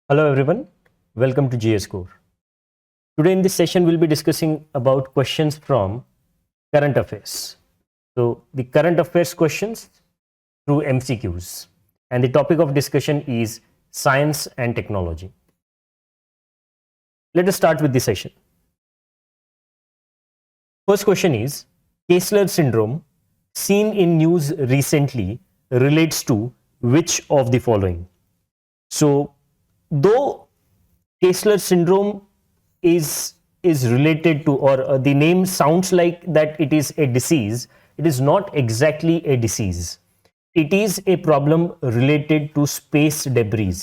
Hello everyone, welcome to GS Core. Today in this session we'll be discussing about questions from current affairs. So the current affairs questions through MCQs, and the topic of discussion is science and technology. Let us start with the session. First question is, Kessler syndrome seen in news recently relates to which of the following? So though Kessler syndrome is related to, or the name sounds like that it is a disease, it is not exactly a disease. It is a problem related to space debris.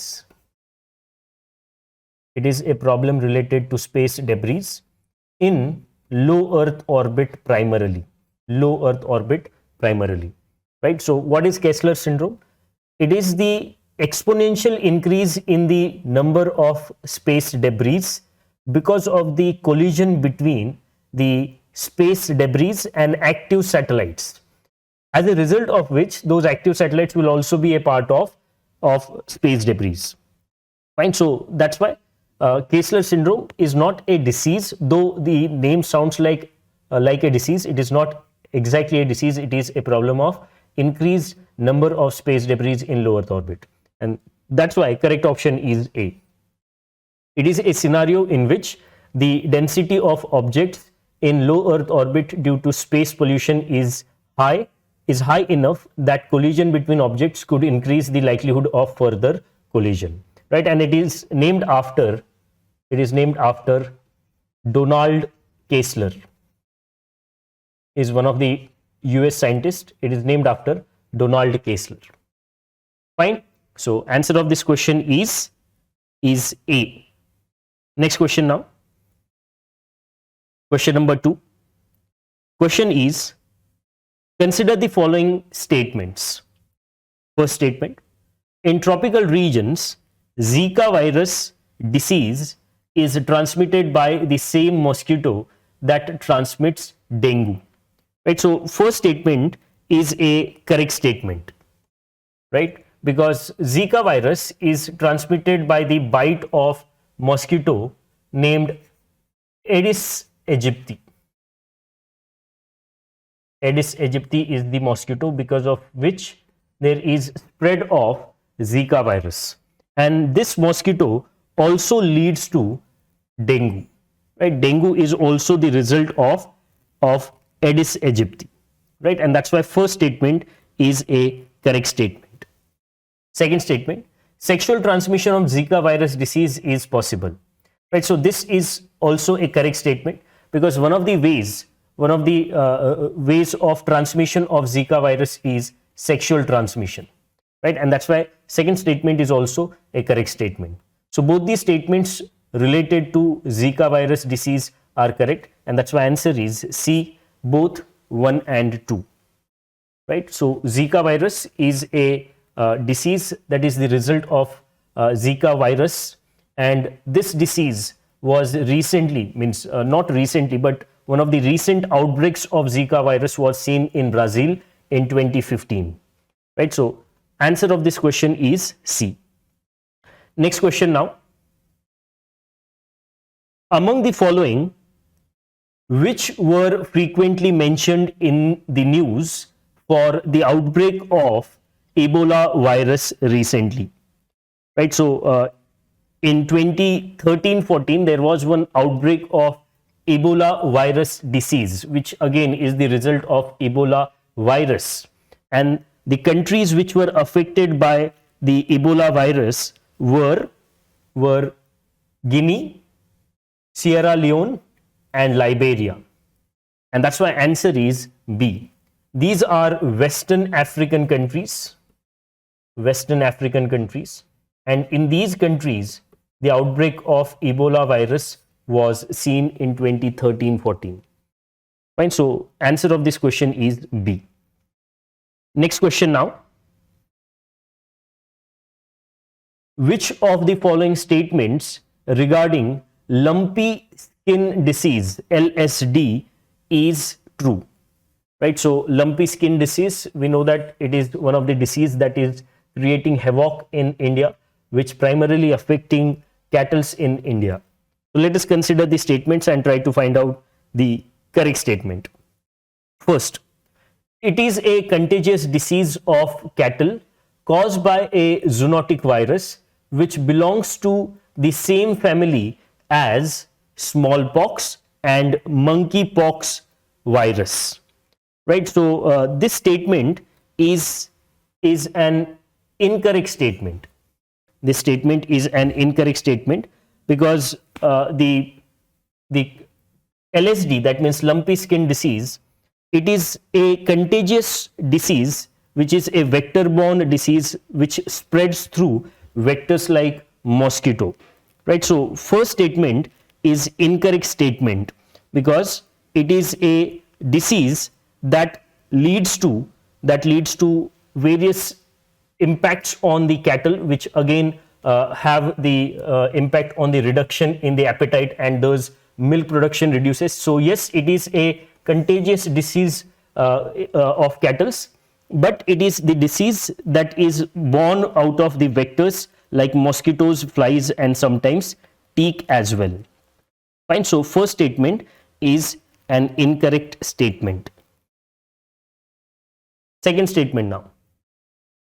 It is a problem related to space debris in low Earth orbit primarily. Low Earth orbit primarily. Right? So what is Kessler syndrome? It is the exponential increase in the number of space debris because of the collision between the space debris and active satellites, as a result of which those active satellites will also be a part of space debris. Fine. So that's why Kessler syndrome is not a disease, though the name sounds like a disease. It is not exactly a disease. It is a problem of increased number of space debris in low Earth orbit. And that's why correct option is A. It is a scenario in which the density of objects in low Earth orbit due to space pollution is high enough that collision between objects could increase the likelihood of further collision. Right? And it is named after Donald Kessler. Is one of the US scientists. It is named after Donald Kessler. Fine. So answer of this question is A. Next question now. Question number 2. Question is, consider the following statements. First statement, in tropical regions, Zika virus disease is transmitted by the same mosquito that transmits dengue. Right? So first statement is a correct statement. Right? Because Zika virus is transmitted by the bite of mosquito named Aedes aegypti. Aedes aegypti is the mosquito because of which there is spread of Zika virus. And this mosquito also leads to dengue. Right? Dengue is also the result of Aedes aegypti. Right? And that's why first statement is a correct statement. Second statement, sexual transmission of Zika virus disease is possible. Right? So this is also a correct statement, because one of the ways of transmission of Zika virus is sexual transmission. Right? And that's why second statement is also a correct statement. So both these statements related to Zika virus disease are correct, and that's why answer is C, both 1 and 2. Right? So Zika virus is a disease that is the result of Zika virus, and this disease was recently, not recently, but one of the recent outbreaks of Zika virus was seen in Brazil in 2015. Right? So answer of this question is C. Next question now. Among the following, which were frequently mentioned in the news for the outbreak of Ebola virus recently? Right? So in 2013-14 there was one outbreak of Ebola virus disease, which again is the result of Ebola virus, and the countries which were affected by the Ebola virus were Guinea, Sierra Leone and Liberia, and that's why answer is B. These are Western African countries, and in these countries the outbreak of Ebola virus was seen in 2013-14. Fine. So answer of this question is B. Next question now. Which of the following statements regarding lumpy skin disease, LSD, is true? Right? So lumpy skin disease, we know that it is one of the disease that is creating havoc in India which primarily affecting cattle in India. So let us consider the statements and try to find out the correct statement. First, it is a contagious disease of cattle caused by a zoonotic virus which belongs to the same family as smallpox and monkeypox virus. Right? So this statement is an incorrect statement. This statement is an incorrect statement because the LSD, that means lumpy skin disease, it is a contagious disease which is a vector-borne disease which spreads through vectors like mosquito. Right? So first statement is incorrect statement because it is a disease that leads to various impacts on the cattle, which again have the impact on the reduction in the appetite, and thus milk production reduces. So yes, it is a contagious disease of cattle, but it is the disease that is born out of the vectors like mosquitoes, flies, and sometimes teak as well. Fine. So first statement is an incorrect statement. Second statement now.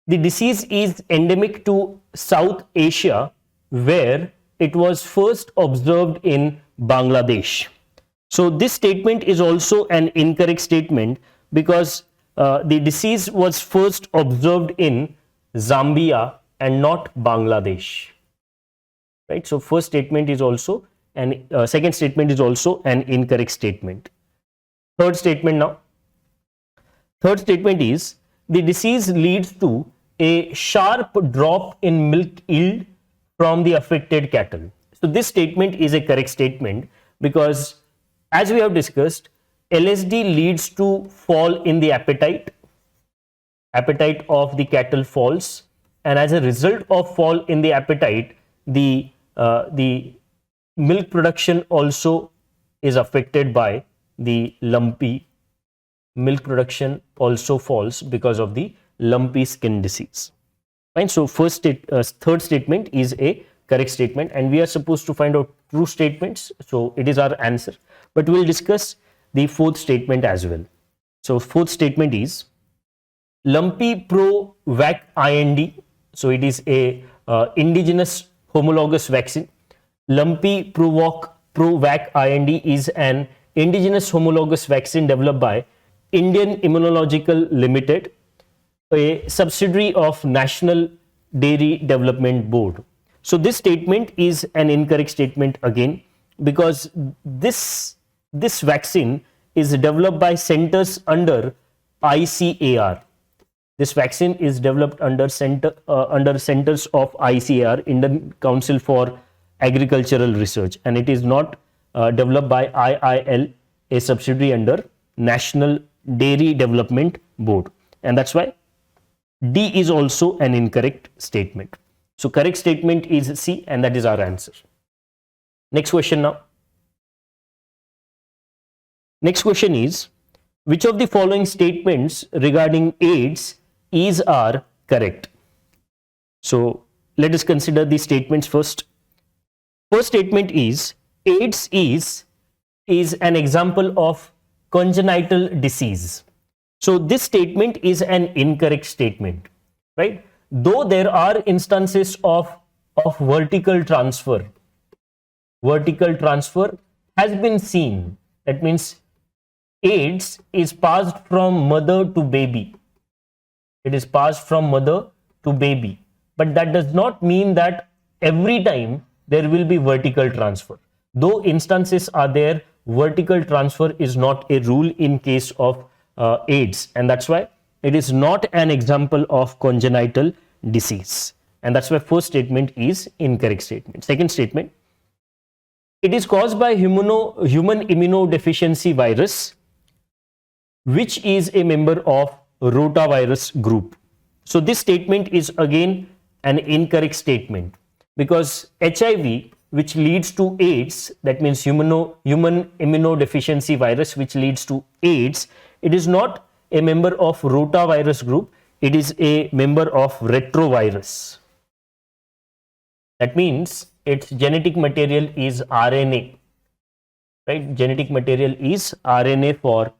The disease is endemic to South Asia, where it was first observed in Bangladesh. So this statement is also an incorrect statement because the disease was first observed in Zambia and not Bangladesh. Right? So first statement is also an second statement is also an incorrect statement. Third statement now. Third statement is the disease leads to a sharp drop in milk yield from the affected cattle. So this statement is a correct statement because, as we have discussed, LSD leads to fall in the appetite of the cattle falls, and as a result of fall in the appetite, the milk production also is affected by the lumpy. Milk production also falls because of the lumpy skin disease. Fine. So third statement is a correct statement, and we are supposed to find out true statements. So it is our answer, but we will discuss the fourth statement as well. So fourth statement is lumpy pro-vac IND. So it is a indigenous homologous vaccine. Lumpy pro-vac IND is an indigenous homologous vaccine developed by Indian Immunological Limited, a subsidiary of National Dairy Development Board. So this statement is an incorrect statement again because this vaccine is developed by centers under ICAR. This vaccine is developed under centers of ICAR, Indian Council for Agricultural Research, and it is not developed by IIL, a subsidiary under National Dairy Development Board, and that's why D is also an incorrect statement. So correct statement is C, and that is our answer. Next question now. Next question is, which of the following statements regarding AIDS are correct? So let us consider the statements first. First statement is AIDS is an example of congenital disease. So this statement is an incorrect statement, right? Though there are instances of vertical transfer has been seen. That means AIDS is passed from mother to baby. It is passed from mother to baby. But that does not mean that every time there will be vertical transfer. Though instances are there, vertical transfer is not a rule in case of AIDS, and that's why it is not an example of congenital disease, and that's why first statement is incorrect statement. Second statement, it is caused by human immunodeficiency virus, which is a member of rotavirus group. So this statement is again an incorrect statement because HIV, which leads to AIDS, that means human immunodeficiency virus, which leads to AIDS, it is not a member of rotavirus group, it is a member of retrovirus. That means its genetic material is RNA, right? Genetic material is RNA for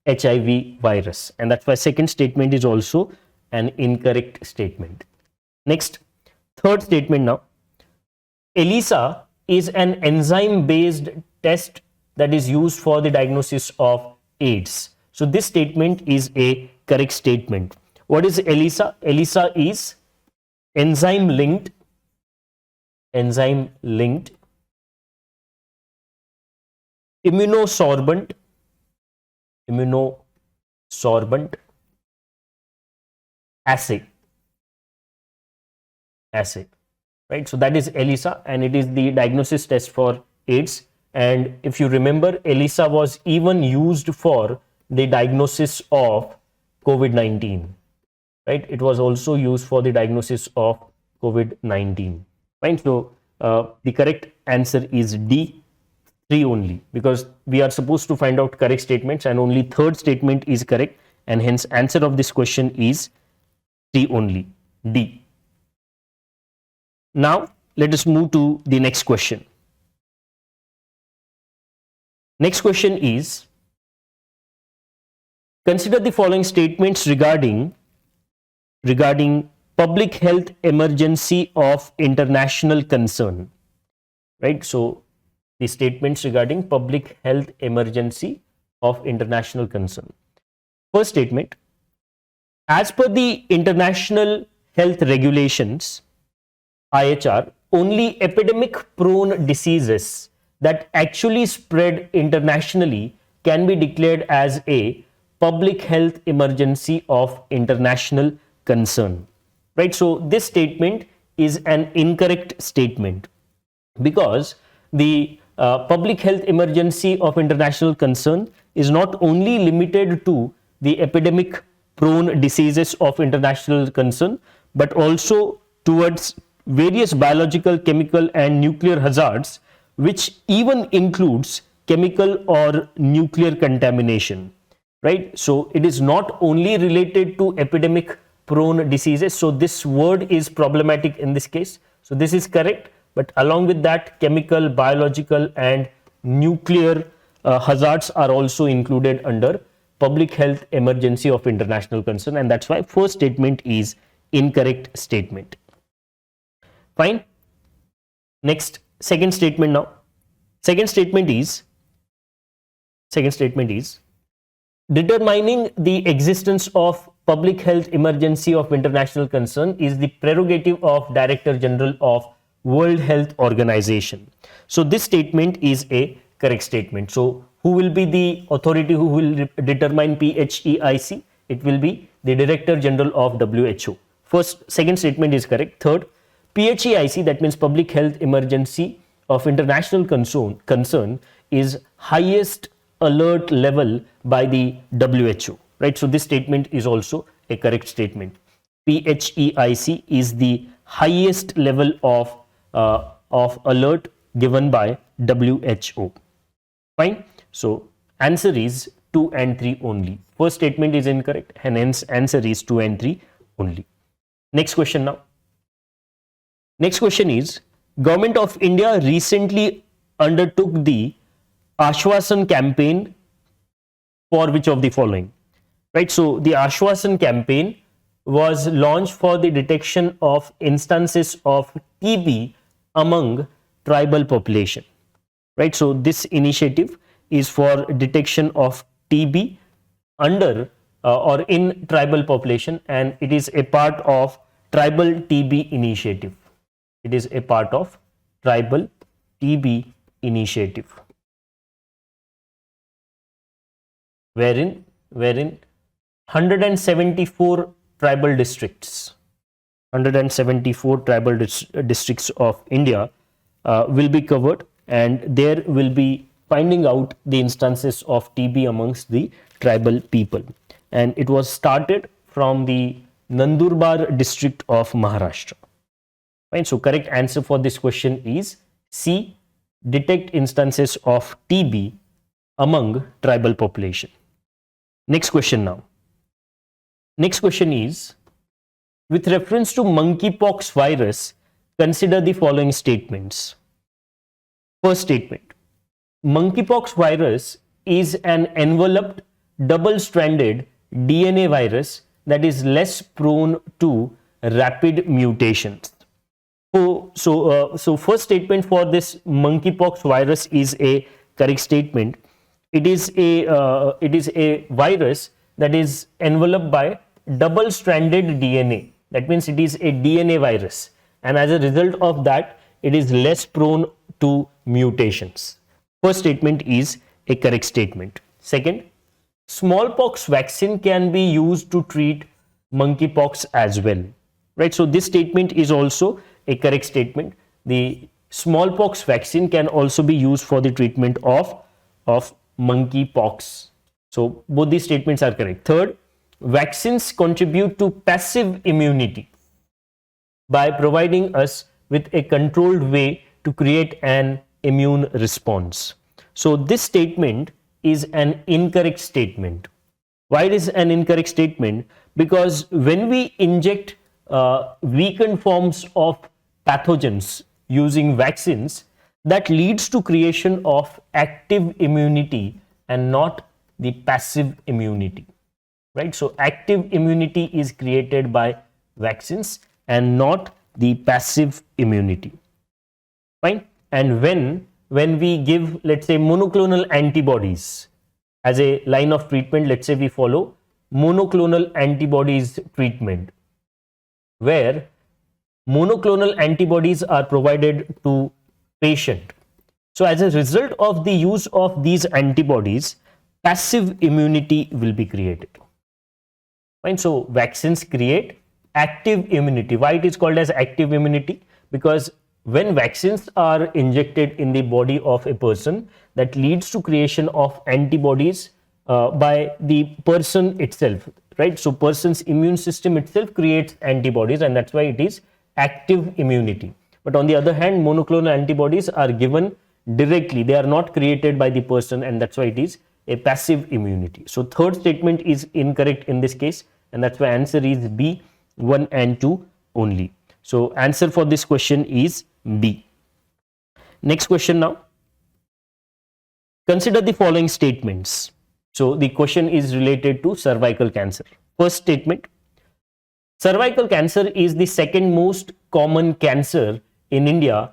HIV virus, and that's why second statement is also an incorrect statement. Next, third statement now. ELISA is an enzyme-based test that is used for the diagnosis of AIDS. So this statement is a correct statement. What is ELISA? ELISA is enzyme-linked immunosorbent assay, right? So that is ELISA, and it is the diagnosis test for AIDS. And if you remember, ELISA was even used for the diagnosis of COVID-19, right? It was also used for the diagnosis of COVID-19, right? So the correct answer is D, 3 only, because we are supposed to find out correct statements and only third statement is correct, and hence answer of this question is 3 only, D. Now let us move to the next question. Next question is, consider the following statements regarding public health emergency of international concern, right? So the statements regarding public health emergency of international concern. First statement, as per the international health regulations, IHR, only epidemic prone diseases that actually spread internationally can be declared as a public health emergency of international concern, right? So this statement is an incorrect statement, because the public health emergency of international concern is not only limited to the epidemic prone diseases of international concern, but also towards various biological, chemical and nuclear hazards, which even includes chemical or nuclear contamination, right? So it is not only related to epidemic prone diseases. So this word is problematic in this case. So this is correct, but along with that, chemical, biological and nuclear hazards are also included under public health emergency of international concern, and that's why first statement is incorrect statement. Fine. Next, second statement now. Second statement is determining the existence of public health emergency of international concern is the prerogative of Director General of World Health Organization. So this statement is a correct statement. So who will be the authority who will determine PHEIC? It will be the Director General of WHO. Second statement is correct. Third, PHEIC, that means Public Health Emergency of International Concern, is highest alert level by the WHO, right? So this statement is also a correct statement. PHEIC is the highest level of alert given by WHO. Fine. So answer is 2 and 3 only. First statement is incorrect, and hence answer is 2 and 3 only. Next question now. Next question is, Government of India recently undertook the Ashwasan campaign for which of the following, right? So the Ashwasan campaign was launched for the detection of instances of TB among tribal population, right? So this initiative is for detection of TB under or in tribal population, and it is a part of tribal TB initiative. It is a part of tribal TB initiative, wherein 174 tribal districts of India will be covered, and there will be finding out the instances of TB amongst the tribal people, and it was started from the Nandurbar district of Maharashtra. Fine. So correct answer for this question is C, detect instances of TB among tribal population. Next question now. Next question is, with reference to monkeypox virus, Consider the following statements. First statement: monkeypox virus is an enveloped double-stranded DNA virus that is less prone to rapid mutations. So first statement for this monkeypox virus is a correct statement. It is a virus that is enveloped by double-stranded DNA. That means it is a DNA virus, and as a result of that, it is less prone to mutations. First statement is a correct statement. Second, smallpox vaccine can be used to treat monkeypox as well. Right, so this statement is also a correct statement. The smallpox vaccine can also be used for the treatment of monkeypox. So both these statements are correct. Third, vaccines contribute to passive immunity by providing us with a controlled way to create an immune response. So this statement is an incorrect statement. Why it is an incorrect statement? Because when we inject weakened forms of pathogens using vaccines, that leads to creation of active immunity and not the passive immunity. Right, so active immunity is created by vaccines and not the passive immunity. Fine. And when we give, let's say, monoclonal antibodies as a line of treatment, let's say we follow monoclonal antibodies treatment, where monoclonal antibodies are provided to patient. So as a result of the use of these antibodies, passive immunity will be created. Fine. So vaccines create active immunity. Why it is called as active immunity? Because when vaccines are injected in the body of a person, that leads to creation of antibodies by the person itself. Right, so person's immune system itself creates antibodies, and that's why it is active immunity. But on the other hand, monoclonal antibodies are given directly. They are not created by the person, and that's why it is a passive immunity. So third statement is incorrect in this case, and that's why answer is B, 1 and 2 only. So answer for this question is B. Next question now. Consider the following statements. So the question is related to cervical cancer. First statement: cervical cancer is the second most common cancer in India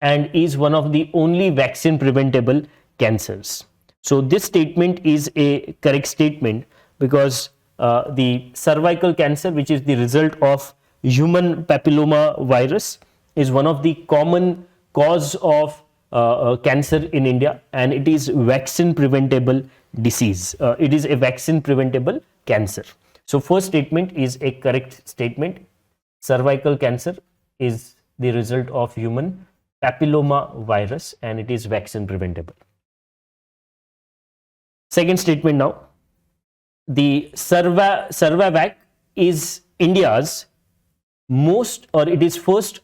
and is one of the only vaccine preventable cancers. So this statement is a correct statement because the cervical cancer, which is the result of human papilloma virus, is one of the common cause of cancer in India, and it is vaccine preventable disease. It is a vaccine preventable cancer. So first statement is a correct statement. Cervical cancer is the result of human papilloma virus and it is vaccine preventable. Second statement now. The Cervavac is India's most, or it is first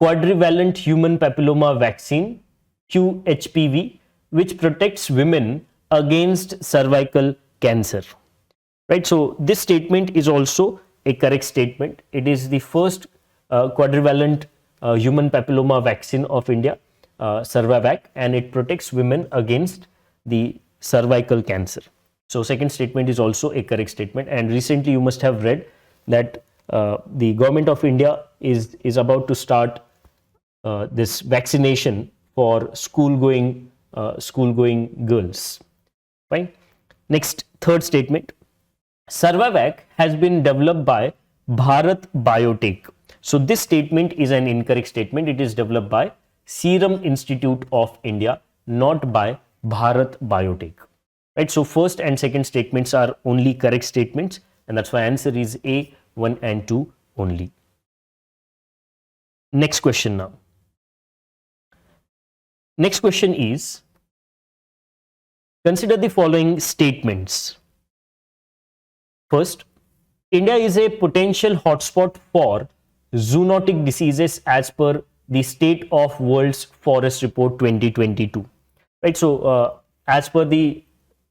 quadrivalent human papilloma vaccine, QHPV, which protects women against cervical cancer. Right, so this statement is also a correct statement. It is the first quadrivalent human papilloma vaccine of India, Cervavac, and it protects women against the cervical cancer. So second statement is also a correct statement, and recently you must have read that the government of India is about to start this vaccination for school-going girls. Fine. Next, third statement. Cervavac has been developed by Bharat Biotech. So this statement is an incorrect statement. It is developed by Serum Institute of India, not by Bharat Biotech. Right. So first and second statements are only correct statements, and that's why answer is A, 1 and 2 only. Next question now. Next question is, consider the following statements. First, India is a potential hotspot for zoonotic diseases as per the State of World's Forest Report 2022. Right. So as per the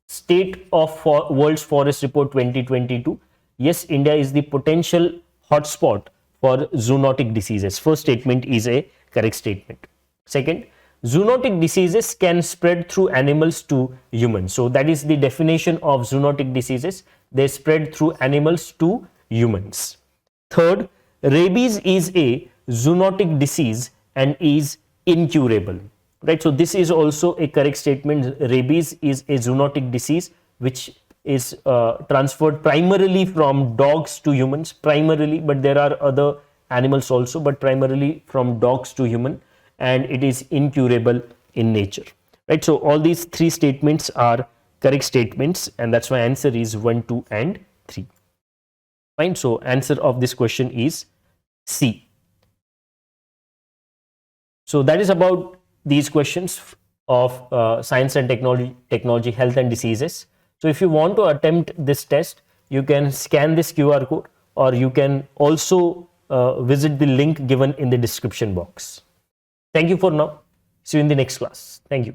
State of World's Forest Report 2022, yes, India is the potential hotspot for zoonotic diseases. First statement is a correct statement. Second, zoonotic diseases can spread through animals to humans. So that is the definition of zoonotic diseases. They spread through animals to humans. Third, rabies is a zoonotic disease and is incurable. Right, so this is also a correct statement. Rabies is a zoonotic disease which is transferred primarily from dogs to humans, primarily, but there are other animals also, but primarily from dogs to human, and it is incurable in nature. Right, so all these three statements are correct statements, and that's why answer is 1, 2 and 3. Fine, so answer of this question is C. So that is about these questions of science and technology, health and diseases. So if you want to attempt this test, you can scan this QR code, or you can also visit the link given in the description box. Thank you for now. See you in the next class. Thank you.